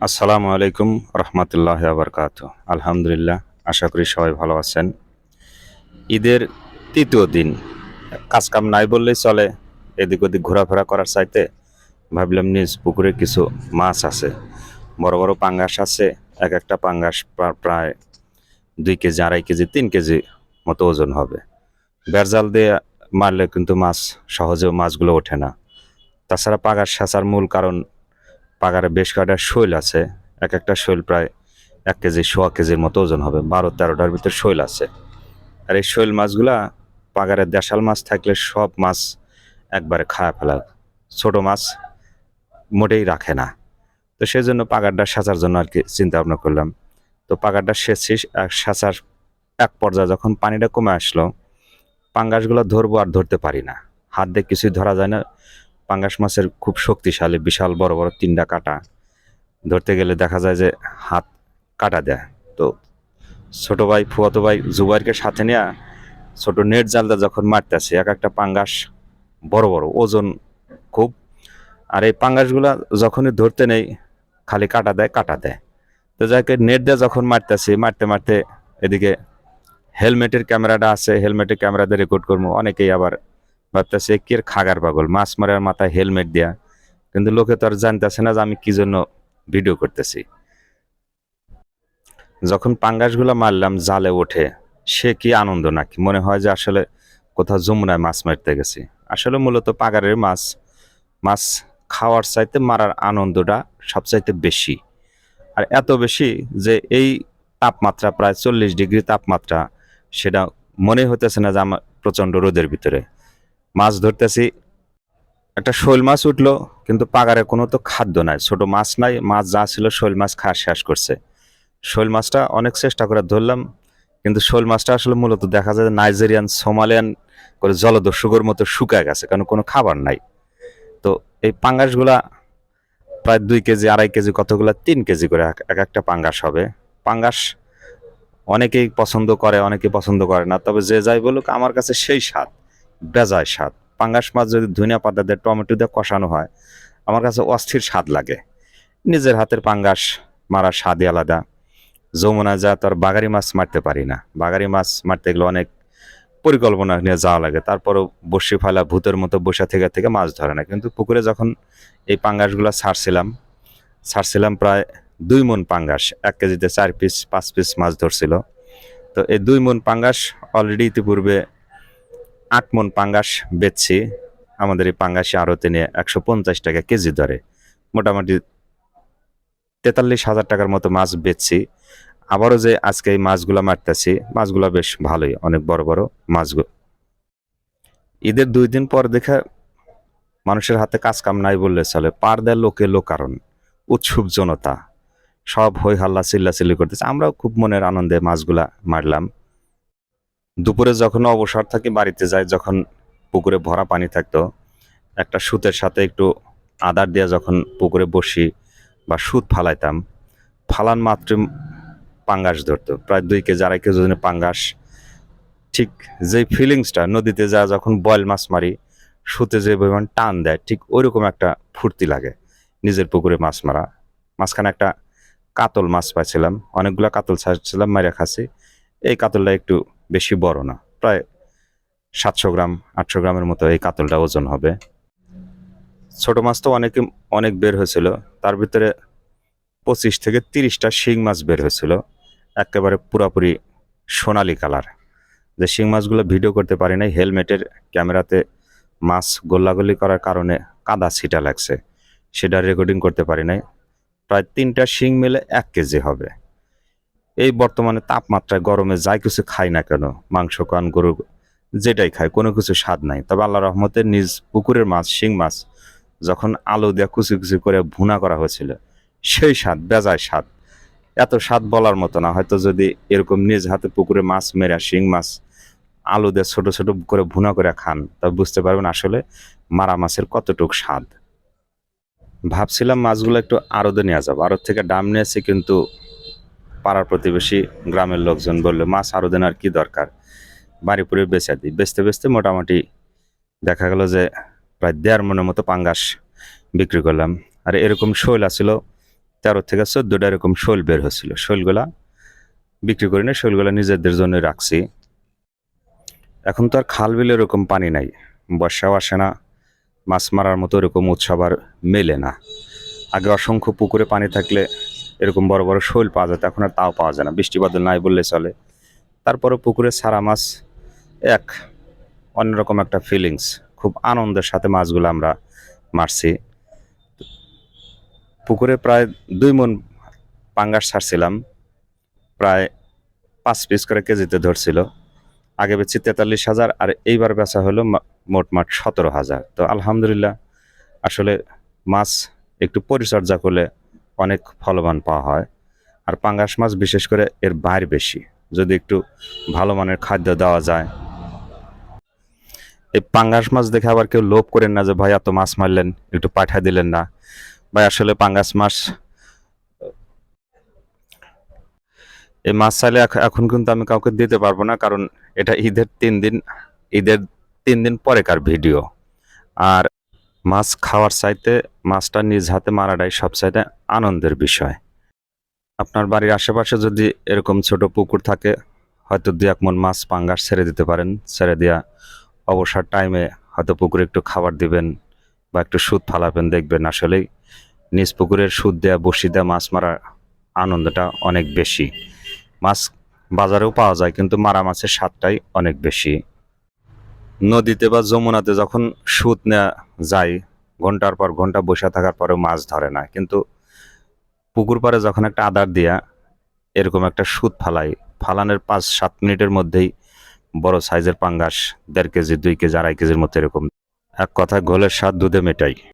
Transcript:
আসসালামু আলাইকুম রহমতুল্লাহ বারকাত। আলহামদুলিল্লাহ, আশা করি সবাই ভালো আছেন। ঈদের তৃতীয় দিন, কাজকাম নাই বললেই চলে। এদিক ওদিক ঘোরাফেরা করার চাইতে ভাবলাম নিজ পুকুরে কিছু মাছ আছে, বড় বড় পাঙ্গাস আছে। এক একটা পাঙ্গাস প্রায় 2 কেজি, 2.5 কেজি, 3 কেজি মতো ওজন হবে। বেড়জাল দিয়ে মারলে কিন্তু মাছ সহজেও মাছগুলো ওঠে না। তাছাড়া পাগার সাঁচার মূল কারণ, পাগারে বেশ কয়েকটা শৈল আছে। এক একটা শৈল প্রায় 1 কেজি, 1.25 কেজির মতো ওজন হবে। 12-13টার ভিতর শৈল আছে। আর এই শৈল মাছগুলা পাগারে দেশাল মাছ থাকলে সব মাছ একবারে খায় ফেলা, ছোট মাছ মোটেই রাখে না। তো সেই জন্য পাগারটা সেচার জন্য আর কি চিন্তা ভাবনা করলাম। তো পাগারটা সেচছি, সেচার এক পর্যায়ে যখন পানিটা কমে আসলো, পাঙ্গাসগুলো ধরবো আর ধরতে পারি না। হাত দিয়ে কিছুই ধরা যায় না। পাঙ্গাস মাছের খুব শক্তিশালী, বিশাল বড় বড় 3টা কাঁটা। ধরতে গেলে দেখা যায় যে হাত কাটা দেয়। তো ছোট ভাই, ফুয়াতো ভাই জুবাইরকে সাথে নিয়ে ছোট নেট জালটা যখন মারতেছে, এক একটা পাঙ্গাস বড় বড়, ওজন খুব। আর এই পাঙ্গাসগুলা যখনই ধরতে নেই, খালি কাটা দেয় কাটা দেয়। তো যাকে নেট দিয়ে যখন মারতেছি, মারতে মারতে এদিকে হেলমেটের ক্যামেরাটা আছে, হেলমেটের ক্যামেরা দিয়ে রেকর্ড করবো। অনেকেই আবার ভাবতেছে কি খাগার পাগল, মাছ মারার মাথায় হেলমেট দেয়া। কিন্তু লোকে তো আর জানতেছে না যে আমি কি জন্য ভিডিও করতেছি। যখন পাঙ্গাসগুলো মারলাম, জালে ওঠে, সে কি আনন্দ! নাকি মনে হয় যে আসলে কোথাও যমুনায় মাছ মারতে গেছি। আসলে মূলত পাগারের মাছ, মাছ খাওয়ার চাইতে মারার আনন্দটা সবচাইতে বেশি। আর এত বেশি যে এই তাপমাত্রা, প্রায় 40 ডিগ্রি তাপমাত্রা, সেটা মনে হতেছে না যে আমার প্রচন্ড রোদের ভিতরে মাছ ধরতেছি। একটা শোল মাছ উঠলো, কিন্তু পাগারে কোনো তো খাদ্য নাই, ছোট মাছ নাই। মাছ যা ছিল শোল মাছ খাওয়া শেষ করছে। শোল মাছটা অনেক চেষ্টা করে ধরলাম, কিন্তু শোল মাছটা আসলে মূলত দেখা যায় নাইজেরিয়ান, সোমালিয়ান করে জলদস্যুর মতো শুকায় গেছে, কারণ কোনো খাবার নাই। তো এই পাঙ্গাসগুলা প্রায় 2 কেজি, 2.5 কেজি, কতগুলা 3 কেজি করে এক একটা পাঙ্গাস হবে। পাঙ্গাস অনেকেই পছন্দ করে, অনেকে পছন্দ করে না। তবে যে যাই বলুক, আমার কাছে সেই স্বাদ, বেজায় স্বাদ। পাঙ্গাস মাছ যদি ধনিয়া পাতা দিয়ে, টমেটো দিয়ে কষানো হয়, আমার কাছে অস্থির স্বাদ লাগে। নিজের হাতের পাঙ্গাস মারার স্বাদই আলাদা। যমুনা যা তোর বাগারি মাছ মারতে পারি না। বাগারি মাছ মারতে গেলে অনেক পরিকল্পনা নিয়ে যাওয়া লাগে। তারপরও বসি ফেলা ভূতের মতো বসে থেকে থেকে মাছ ধরে না। কিন্তু পুকুরে যখন এই পাঙ্গাসগুলো ছাড়ছিলাম প্রায় 2 মণ পাঙ্গাস, 1 কেজিতে 4 পিস 5 পিস মাছ ধরছিল। তো এই 2 মণ পাঙ্গাস অলরেডি ইতিপূর্বে 8 মণ পাঙ্গাস বেচছি। আমাদের এই পাঙ্গাসে আড়তে নিয়ে 150 টাকা কেজি ধরে, মোটামুটি 43,000 টাকার মতো মাছ বেচছি। আবারও যে আজকে এই মাছগুলা মারতেছি, মাছগুলা বেশ ভালোই, অনেক বড় বড় মাছগুলো। ঈদের 2 দিন পর দেখে মানুষের হাতে কাজ কাম নাই বললে চলে। পার দেয় লোকে লোকারণ, উৎসুক জনতা, সব হই হাল্লা চিল্লাচিল্লি করতেছে। আমরাও খুব মনের আনন্দে মাছগুলা মারলাম। দুপুরে যখন অবসর থাকি বাড়িতে যাই, যখন পুকুরে ভরা পানি থাকতো, একটা সুতের সাথে একটু আদার দিয়ে যখন পুকুরে বসি বা সুত ফালাইতাম, ফালান মাত্র পাঙ্গাস ধরতো। প্রায় 2 কেজি, 2.5 কেজি ওজনের পাঙ্গাস। ঠিক যেই ফিলিংসটা নদীতে যা যখন বয়েল মাছ মারি, সুতে যে পরিমাণ টান দেয়, ঠিক ওইরকম একটা ফুর্তি লাগে নিজের পুকুরে মাছ মারা। মাঝখানে একটা কাতল মাছ পাইছিলাম, অনেকগুলা কাতল ছাড়ছিলাম, মাইরা খাচ্ছি। এই কাতলটা একটু বেশি বড় না, প্রায় 700 গ্রাম, 800 গ্রামের মতো এই কাতলটা ওজন হবে। ছোট মাছ তো অনেক বের হয়েছিল। তার ভিতরে 25 থেকে 30টা শিং মাছ বের হয়েছিল, একেবারে পুরাপুরি সোনালী কালার। যে শিং মাছগুলো ভিডিও করতে পারি নাই, হেলমেটের ক্যামেরাতে মাছ গোল্লাগুলি করার কারণে কাদা ছিটা লাগছে, সেটা রেকর্ডিং করতে পারি নাই। প্রায় 3টা শিং মিলে 1 কেজি হবে। এই বর্তমানে তাপমাত্রায় গরমে যাই কিছু খাই না কেন, মাংস কান গরু যেটাই খাই, কোনো কিছু স্বাদ নাই। তবে আল্লাহ রহমতে নিজ পুকুরের মাছ, শিং মাছ যখন আলু দিয়ে কুচি কুচি করে ভুনা করা হয়েছিল, সেই স্বাদ, বেজায় স্বাদ। এত স্বাদ বলার মতো না। হয়তো যদি এরকম নিজ হাতে পুকুরে মাছ মেরা, শিং মাছ আলু দিয়ে ছোট ছোট করে ভুনা করে খান, তবে বুঝতে পারবেন আসলে মারা মাছের কতটুক স্বাদ। ভাবছিলাম মাছগুলো একটু আড়তে নিয়ে যাবো, আড়ত থেকে দাম নিয়েছি, কিন্তু পাড়ার প্রতিবেশী গ্রামের লোকজন বললো মাছ আড়তে নেওয়ার কি দরকার, বাড়িপুরে বেচে দিই। বেচতে বেচতে মোটামুটি দেখা গেল যে প্রায় 1.5 মণের মতো পাঙ্গাস বিক্রি করলাম। আর এরকম শৈল ছিল 13 থেকে 14টা এরকম শোল বের হয়েছিল। শোলগুলা বিক্রি করি না, শোলগুলা নিজেদের জন্য রাখছি। এখন তো আর খাল বিলে এরকম পানি নাই, বর্ষাও আসে না, মাছ মারার মতো এরকম উৎসব আর মেলে না। আগে অসংখ্য পুকুরে পানি থাকলে এরকম বড় বড় শোল পাওয়া যেত, এখন আর তাও পাওয়া যায় না, বৃষ্টি বাদল নাই বললে চলে। তারপরে পুকুরে ছাড়া মাছ এক অন্যরকম একটা ফিলিংস, খুব আনন্দের সাথে মাছগুলো আমরা মারছি। পুকুরে প্রায় 2 মণ পাঙ্গাস ছাড়ছিলাম, প্রায় 5 পিস করে কেজিতে ধরছিল। আগে বেচি 43,000, আর এইবার বেচা হলো মোটমাট 17,000। তো আলহামদুলিল্লাহ, আসলে মাছ একটু পরিচর্যা করলে অনেক ফলবান পাওয়া হয়। আর পাঙ্গাস মাছ বিশেষ করে এর বাইর বেশি, যদি একটু ভালো মানের খাদ্য দেওয়া যায়। এই পাঙ্গাস মাছ দেখে আবার কেউ লোভ করেন না যে ভাই এত মাছ মারলেন, একটু পাঠা দিলেন না। ভাই আসলে পাঙ্গাস মাছ, এই মাছ চাইলে এখন কিন্তু আমি কাউকে দিতে পারবো না, কারণ এটা ঈদের 3 দিন পরেকার ভিডিও। আর মাছ খাওয়ার চাইতে মাছটা নিজ হাতে মারাটাই সবচাইতে আনন্দের বিষয়। আপনার বাড়ির আশেপাশে যদি এরকম ছোট পুকুর থাকে, হয়তো 2-1 মণ মাছ পাঙ্গাস ছেড়ে দিতে পারেন। ছেড়ে দিয়া অবসর টাইমে হয়তো পুকুরে একটু খাবার দিবেন বা একটু সুদ ফালাবেন, দেখবেন আসলেই নিজ পুকুরের সুদ দেয়া বসি দেয়া মাছ মারার আনন্দটা অনেক বেশি। মাছ বাজারেও পাওয়া যায়, কিন্তু মারা মাছের স্বাদটাই অনেক বেশি। নদীতে বা যমুনাতে যখন সুদ নেওয়া যায়, ঘন্টার পর ঘন্টা বসে থাকার পরেও মাছ ধরে না, কিন্তু পুকুর পাড়ে যখন একটা আদার দিয়া এরকম একটা সুদ ফালানোর 5-7 মিনিটের মধ্যেই বড় সাইজের পাঙ্গাস 1.5 কেজি, 2 কেজি, 2.5 কেজির মতো এরকম, এক কথায় ঘোলের স্বাদ দুধে মেটাই।